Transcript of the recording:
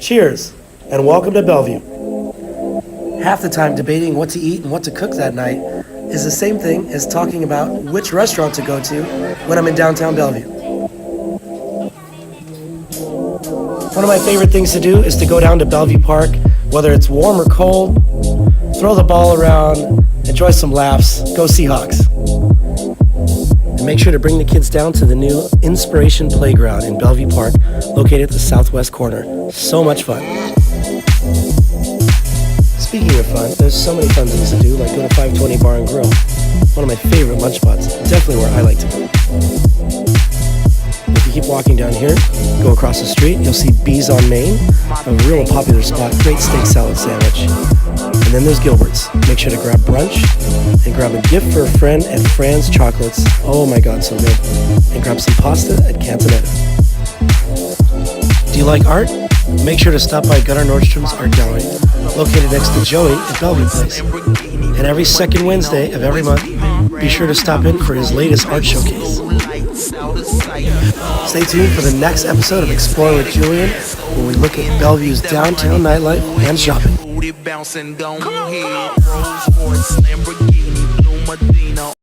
Cheers, and welcome to Bellevue. Half the time debating what to eat and what to cook that night is the same thing as talking about which restaurant to go to when I'm in downtown Bellevue. One of my favorite things to do is to go down to Bellevue Park, whether it's warm or cold, throw the ball around, enjoy some laughs, go Seahawks. And make sure to bring the kids down to the new Inspiration Playground in Bellevue Park, located at the southwest corner. So much fun. Speaking of fun, there's so many fun things to do, like go to 520 Bar and Grill, one of my favorite lunch spots, definitely where I like to go. If you keep walking down here, go across the street, you'll see Bees on Main, a real popular spot, great steak salad sandwich. And then there's Gilbert's. Make sure to grab brunch and grab a gift for a friend at Fran's Chocolates. Oh my God, so good. And grab some pasta at Cantonetta. Do you like art? Make sure to stop by Gunnar Nordstrom's Art Gallery, located next to Joey at Bellevue Place. And every second Wednesday of every month, be sure to stop in for his latest art showcase. Stay tuned for the next episode of Exploring with Julian, when we look at Bellevue's downtown nightlife and shopping.